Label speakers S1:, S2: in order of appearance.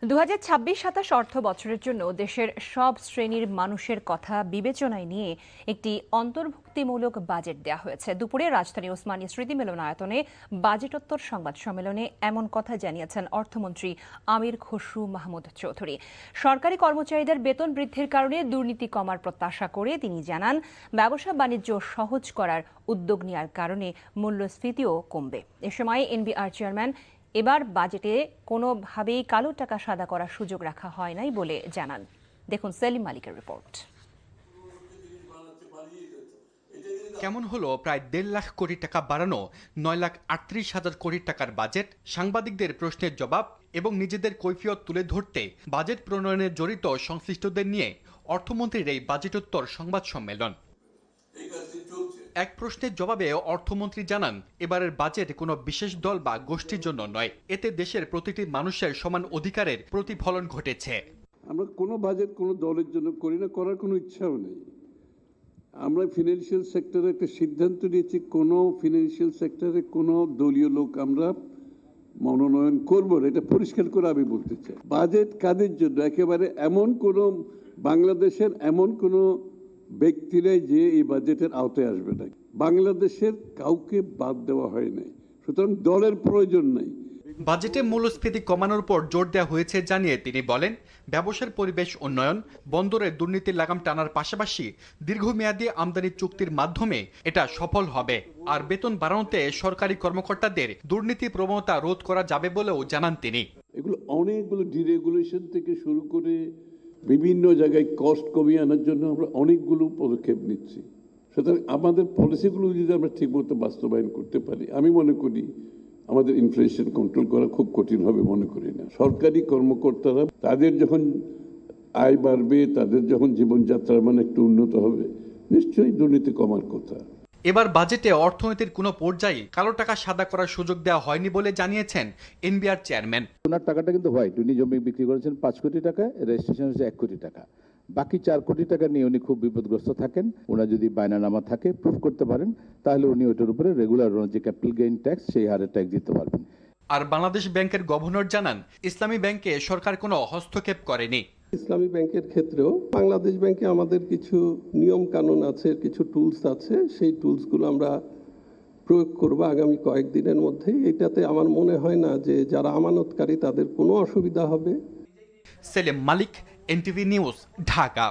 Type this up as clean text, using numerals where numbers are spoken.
S1: 2026-27 অর্থ বছরের জন্য দেশের সব শ্রেণীর মানুষের কথা বিবেচনায় নিয়ে একটি অন্তর্ভুক্তিমূলক বাজেট দেওয়া হয়েছে। দুপুরে রাজধানী ওসমানী স্মৃতি মিলনায়তনে বাজেটোত্তর সংবাদ সম্মেলনে এমন কথা জানিয়েছেন অর্থমন্ত্রী আমির খসরু মাহমুদ চৌধুরী। সরকারি কর্মচারীদের বেতন বৃদ্ধির কারণে দুর্নীতি কমার প্রত্যাশা করে তিনি জানান, ব্যবসা বাণিজ্য সহজ করার উদ্যোগ নেওয়ার কারণে মূল্যস্ফীতিও কমবে। এ সময় এনবিআর চেয়ারম্যান এবার বাজেটে কোনোভাবেই কালো টাকা সাদা করার সুযোগ রাখা হয় নাই বলে জানান। দেখুন সেলিম মালিকের রিপোর্ট।
S2: কেমন হলো প্রায় 1.5 লাখ কোটি টাকা বাড়ানো 9,38,000 কোটি টাকার বাজেট? সাংবাদিকদের প্রশ্নের জবাব এবং নিজেদের কৈফিয়ত তুলে ধরতে বাজেট প্রণয়নে জড়িত সংশ্লিষ্টদের নিয়ে অর্থমন্ত্রীর এই বাজেটোত্তর সংবাদ সম্মেলন। এক প্রশ্নের জবাবে অর্থমন্ত্রী জানান, এবারের বাজেট কোনো বিশেষ দল বা গোষ্ঠীর জন্য নয়, এতে দেশের প্রতিটি মানুষের সমান অধিকারের প্রতিফলন ঘটেছে।
S3: আমরা কোনো বাজেট কোনো দলের জন্য করি না, করার কোনো ইচ্ছাও নেই। আমরা ফিনান্সিয়াল সেক্টরে একটা সিদ্ধান্ত নিয়েছি, কোনো ফিনান্সিয়াল সেক্টরে কোনো দলীয় লোক আমরা মনোনয়ন করব না, এটা পরিষ্কার করে আমি বলতে চাই। বাজেট কাদের জন্য? একেবারে এমন কোনো বাংলাদেশের এমন কোনো ব্যক্তি নেই যে এই বাজেটের আওতায় আসবে না। বাংলাদেশের কাউকে বাদ দেওয়া হয় নাই, সুতরাং দলের প্রয়োজন নাই।
S2: বাজেটে মূল্যস্ফীতি কমানোর পর জোর দেওয়া হয়েছে জানিয়ে তিনি বলেন, ব্যবসার পরিবেশ উন্নয়ন, বন্দরে দুর্নীতির লাগাম টানার পাশাপাশি দীর্ঘমেয়াদী আমদানি চুক্তির মাধ্যমে এটা সফল হবে। আর বেতন বাড়ানোতে সরকারি কর্মকর্তাদের দুর্নীতি প্রবণতা রোধ করা যাবে বলেও জানান তিনি।
S3: এগুলো অনেকগুলো ডিরেগুলেশন থেকে শুরু করে বিভিন্ন জায়গায় কস্ট কমিয়ে আনার জন্য আমরা অনেকগুলো পদক্ষেপ নিচ্ছি। সুতরাং আমাদের পলিসিগুলো যদি আমরা ঠিকমতো বাস্তবায়ন করতে পারি, আমি মনে করি আমাদের ইনফ্লেশন কন্ট্রোল করা খুব কঠিন হবে মনে করি না। সরকারি কর্মকর্তারা তাদের যখন আয় বাড়বে, তাদের যখন জীবনযাত্রার মান একটু উন্নত হবে, নিশ্চয়ই দুর্নীতি কমার কথা।
S2: এবার বাজেটে অর্থনীতির কোনো পর্যায়ে কালো টাকা সাদা করার সুযোগ দেওয়া হয়নি বলে জানিয়েছেন এনবিআর চেয়ারম্যান।
S4: ওনার টাকাটা কিন্তু হোয়াইট, উনি জমি বিক্রি করেছেন 5 কোটি টাকা, রেজিস্ট্রেশন হচ্ছে 1 কোটি টাকা। বাকি 4 কোটি টাকা নিয়ে উনি খুব বিপদগ্রস্ত থাকেন। ওনার যদি বায়নানামা থাকে, প্রুফ করতে পারেন, তাহলে উনি ওইটার উপরে রেগুলার যে ক্যাপিটাল গেইন ট্যাক্স, সেই হারে ট্যাক্স দিতে পারবেন।
S2: আর বাংলাদেশ ব্যাংকের গভর্নর জানান, ইসলামী ব্যাংকে সরকার কোনো হস্তক্ষেপ করেনি।
S5: ইসলামী ব্যাংকের ক্ষেত্রেও বাংলাদেশ ব্যাংকে আমাদের কিছু নিয়ম কানুন আছে, কিছু টুলস আছে, সেই টুলসগুলো আমরা প্রয়োগ করব আগামী কয়েকদিনের মধ্যেই। এটাতে আমার মনে হয় না যে যারা আমানতকারী তাদের কোনো অসুবিধা হবে।
S2: সেলিম মালিক, এনটিভি নিউজ, ঢাকা।